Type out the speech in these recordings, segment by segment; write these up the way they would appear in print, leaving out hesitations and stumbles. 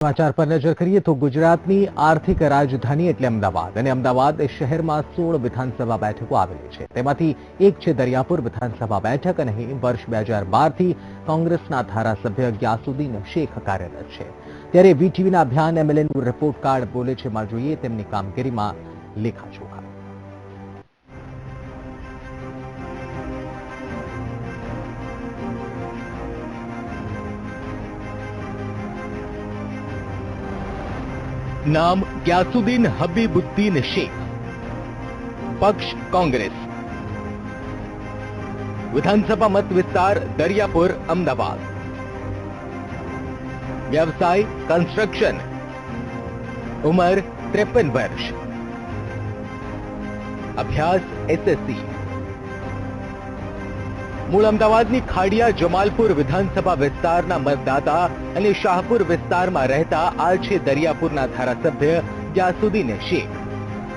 સમાચાર પર નજર કરીએ તો ગુજરાતની આર્થિક રાજધાની એટલે અમદાવાદ અને અમદાવાદ શહેરમાં 16 વિધાનસભા બેઠકો આવેલી છે. તેમાંથી એક છે દરિયાપુર વિધાનસભા બેઠક અને વર્ષ 2012 થી કોંગ્રેસના ધારાસભ્ય ગ્યાસુદ્દીન શેખ કાર્યરત છે. ત્યારે વીટીવીના અભિયાન એમએલએનું રિપોર્ટ કાર્ડ બોલે છે માં જોઈએ તેમની કામગીરીમાં લેખાજોખા. नाम ग्यासुद्दीन हबीबुद्दीन शेख, पक्ष कांग्रेस, विधानसभा मत विस्तार दरियापुर अमदावाद, व्यवसाय कंस्ट्रक्शन, उम्र 53 वर्ष, अभ्यास एसएससी, मूल अमदावादनी खाड़िया जमालपुर विधानसभा विस्ताરના મતદાતા અને શાહપુર વિસ્તારમાં રહેતા આ છે દરિયાપુરના ધારાસભ્ય ગ્યાસુદ્દીન શેખ.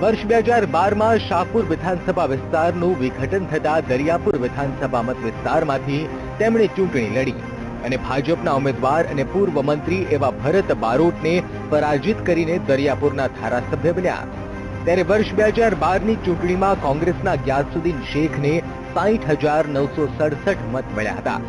વર્ષ 2012માં શાહપુર વિધાનસભા વિસ્તારનું વિઘટન થતા દરિયાપુર વિધાનસભા મત વિસ્તારમાંથી તેમણે ચૂંટણી લડી અને ભાજપના ઉમેદવાર અને પૂર્વ મંત્રી એવા ભરત બારોટને પરાજિત કરીને દરિયાપુરના ધારાસભ્ય બન્યા. ત્યારે વર્ષ 2012ની ચૂંટણીમાં કોંગ્રેસના ગ્યાસુદ્દીન શેખને 60,967 મત મળ્યા હતા,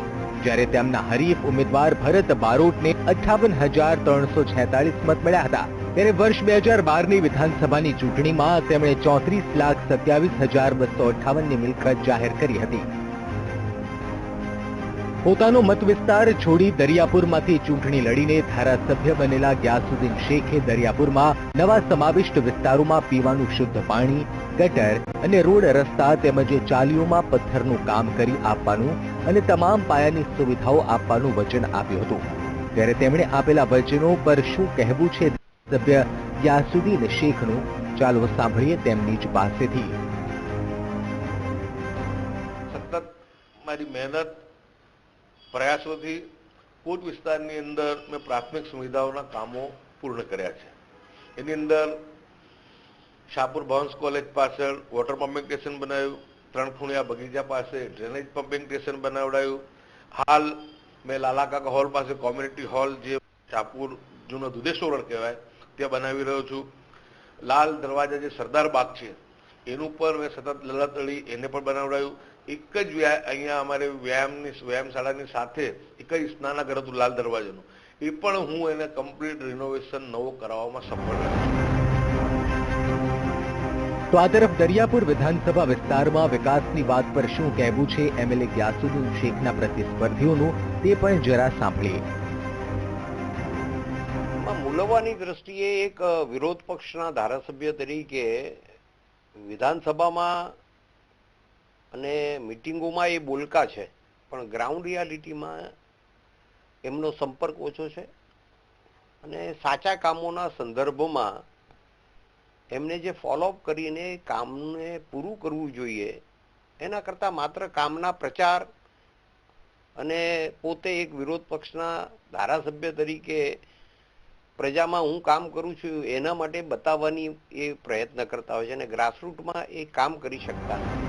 જ્યારે તેમના હરીફ ઉમેદવાર ભરત બારોટને 58,346 મત મળ્યા હતા. ત્યારે વર્ષ 2012ની વિધાનસભાની ચૂંટણીમાં તેમણે 34,27,258ની મિલકત જાહેર કરી હતી. પોતાનો મત વિસ્તાર છોડી દરિયાપુરમાંથી ચૂંટણી લડીને ધારાસભ્ય બનેલા ગ્યાસુદ્દીન શેખે દરિયાપુરમાં નવા સમાવિષ્ટ વિસ્તારોમાં પીવાનું શુદ્ધ પાણી, ગટર અને રોડ રસ્તા તેમજ ચાલીઓમાં પથ્થરનું કામ કરી આપવાનું અને તમામ પાયાની સુવિધાઓ આપવાનું વચન આપ્યું હતું. ત્યારે તેમણે આપેલા વચનો પર શું કહેવું છે સભ્ય ગ્યાસુદ્દીન શેખનું, ચાલો સાંભળીએ તેમની જ પાસેથી. સતત મારી મહેનત પ્રયાસોથી કોટ વિસ્તારની અંદર મેં પ્રાથમિક સુવિધાઓના કામો પૂર્ણ કર્યા છે. એની અંદર શાહપુર ભવન્સ કોલેજ પાછળ વોટર પમ્પિંગ સ્ટેશન બનાવ્યું, ત્રણખુણિયા બગીચા પાસે ડ્રેનેજ પમ્પિંગ સ્ટેશન બનાવડાયું. હાલ મેં લાલાકાકા હોલ પાસે કોમ્યુનિટી હોલ, જે શાહપુર જૂનો દુધેશ્વર રોડ કહેવાય, ત્યાં બનાવી રહ્યો છું. લાલ દરવાજા જે સરદાર બાગ છે એનું પણ મેં સતત લડત લડી એને પણ બનાવડાયું. એક જ અહીંયા અમારે વ્યાયામશાળાની સાથે એક જ સ્નાનાગર હતું લાલ દરવાજાનું, એ પણ હું એને કમ્પ્લીટ રિનોવેશન નવો કરાવવામાં સફળ રહ્યો છું. તો આ તરફ દરિયાપુર વિધાનસભા વિસ્તારમાં વિકાસની વાત પર શું કહેવું છે એમએલએ ગ્યાસુદ્દીન શેખના પ્રતિસ્પર્ધીઓનું, તે પણ જરા સાંભળીએ. મૂલવવાની દ્રષ્ટિએ એક વિરોધ પક્ષના ધારાસભ્ય તરીકે વિધાનસભામાં અને મિટિંગોમાં એ બોલકા છે, પણ ગ્રાઉન્ડ રિયાલિટીમાં એમનો સંપર્ક ઓછો છે અને સાચા કામોના સંદર્ભમાં એમને જે ફોલોઅપ કરીને કામને પૂરું કરવું જોઈએ એના કરતાં માત્ર કામના પ્રચાર અને પોતે એક વિરોધ પક્ષના ધારાસભ્ય તરીકે પ્રજામાં હું કામ કરું છું એના માટે બતાવવાની એ પ્રયત્ન કરતા હોય છે અને ગ્રાસરૂટમાં એ કામ કરી શકતા નથી.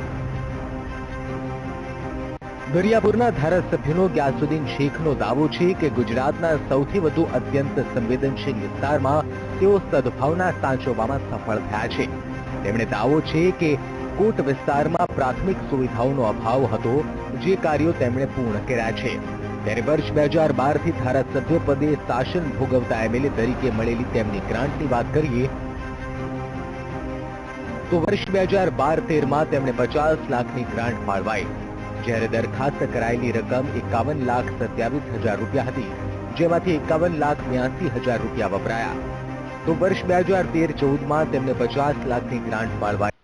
દરિયાપુરના ધારાસભ્યનો ગ્યાસુદ્દીન શેખનો દાવો છે કે ગુજરાતના સૌથી વધુ અત્યંત સંવેદનશીલ વિસ્તારમાં તેઓ સદભાવના સાચવવામાં સફળ થયા છે. તેમણે દાવો છે કે કોટ વિસ્તારમાં પ્રાથમિક સુવિધાઓનો અભાવ હતો, જે કાર્યો તેમણે પૂર્ણ કર્યા છે. ત્યારે વર્ષ 2012 થી ધારાસભ્ય પદે શાસન ભોગવતા એમએલએ તરીકે મળેલી તેમની ગ્રાન્ટની વાત કરીએ તો વર્ષ 2012-13માં તેમણે 50 લાખની ગ્રાન્ટ ફાળવાઈ, જ્યારે દરખાસ્ત કરાયેલી રકમ 51,27,000 રૂપિયા હતી, જેમાંથી 51,82,000 રૂપિયા વપરાયા. તો વર્ષ 2013-14માં તેમને 50 લાખની ગ્રાન્ટ ફાળવાઈ,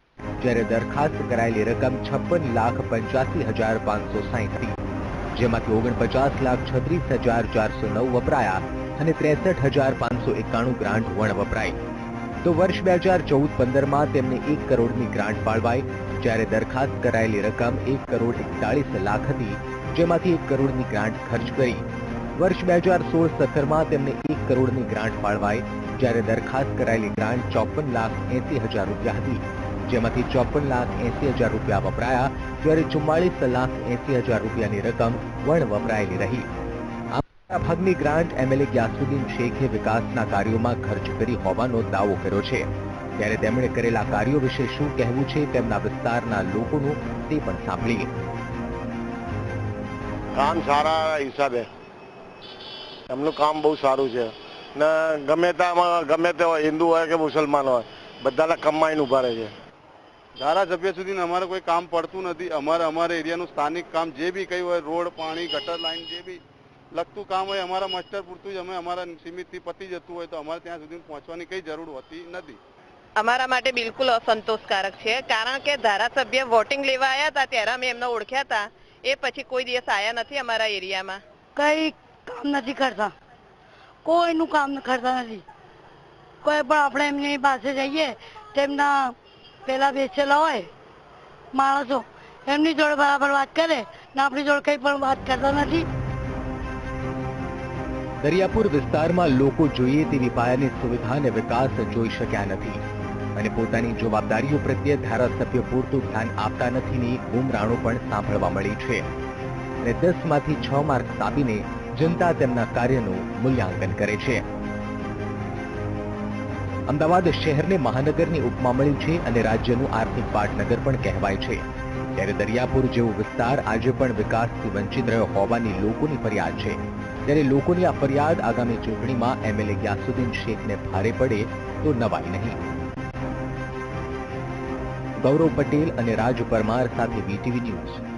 જ્યારે દરખાસ્ત કરાયેલી રકમ 56,85,560 હતી, જેમાંથી 49,36,409 વપરાયા અને 63,591 ગ્રાન્ટ વણ વપરાઈ. તો વર્ષ 2014-15માં તેમને 1 કરોડની ગ્રાન્ટ ફાળવાઈ, જ્યારે દરખાસ્ત કરાયેલી રકમ 1,41 લાખ હતી, જેમાંથી 1 કરોડની ગ્રાન્ટ ખર્ચ કરી. વર્ષ 2016-17માં તેમને 1 કરોડની ગ્રાન્ટ ફાળવાઈ, જ્યારે દરખાસ્ત કરાયેલી ગ્રાન્ટ 54,80,000 રૂપિયા હતી, જેમાંથી 54,80,000 રૂપિયા વપરાયા, જ્યારે 44,80,000 રૂપિયાની રકમ વણ વપરાયેલી રહી. ભાગની ગ્રાન્ટ એમએલએ ગ્યાસુદ્દીન શેખે વિકાસના કાર્યોમાં ખર્ચ કરી હોવાનો દાવો કર્યો છે, ત્યારે તેમણે કરેલા કાર્યો વિશે શું કહેવું છે તેમના વિસ્તારના લોકોનું તે પણ સાંભળીએ. કામ સારા હિસાબે એમનું કામ બહુ સારું છે ને ગમે તે હોય, હિન્દુ હોય કે મુસલમાન હોય, બધાના કમાઈને ઉભા રહે છે. ધારાસભ્ય સુધી અમારે કોઈ કામ પડતું નથી. અમારા એરિયાનું સ્થાનિક કામ જે બી કંઈ હોય, રોડ, પાણી, ગટર લાઈન જે બી લગતું કામ હોય, અમારા માસ્ટર પૂરતું જ અમારા સીમિતથી પતી જતું હોય તો અમારે ત્યાં સુધી પહોંચવાની કંઈ જરૂર હોતી નથી. અમારા માટે બિલકુલ અસંતોષકારક છે, કારણ કે ધારાસભ્ય વોટિંગ લેવા આવ્યા હતા ત્યારે અમે એમને ઓળખ્યા હતા, એ પછી કોઈ દિવસ આવ્યા નથી અમારા એરિયામાં. કઈ કામ નથી કરતા, કોઈનું કામ કરતા નથી. કોઈ પણ આપણે એમની પાસે જઈએ તેમના પેલા બેસેલા હોય માણસો, એમની જોડે બરાબર વાત કરે ને આપણી જોડે કઈ પણ વાત કરતા નથી. દરિયાપુર વિસ્તારમાં લોકો જોઈએ તેવી પાયાની સુવિધા અને વિકાસ જોઈ શક્યા નથી અને પોતાની જવાબદારીઓ પ્રત્યે ધારાસભ્ય પૂરતું ધ્યાન આપતા નથીની બૂમરાણો પણ સાંભળવા મળી છે અને 10માંથી 6 માર્ક્સ આપીને જનતા તેમના કાર્યનું મૂલ્યાંકન કરે છે. અમદાવાદ શહેરને મહાનગરની ઉપમા મળ્યું છે અને રાજ્યનું આર્થિક પાટનગર પણ કહેવાય છે, ત્યારે દરિયાપુર જેવો વિસ્તાર આજે પણ વિકાસથી વંચિત રહ્યો હોવાની લોકોની ફરિયાદ છે. ત્યારે લોકોની આ ફરિયાદ આગામી ચૂંટણીમાં એમએલએ ગ્યાસુદ્દીન શેખને ભારે પડે તો નવાઈ નહીં. ગૌરવ પટેલ અને રાજ પરમાર સાથે વીટીવી ન્યૂઝ.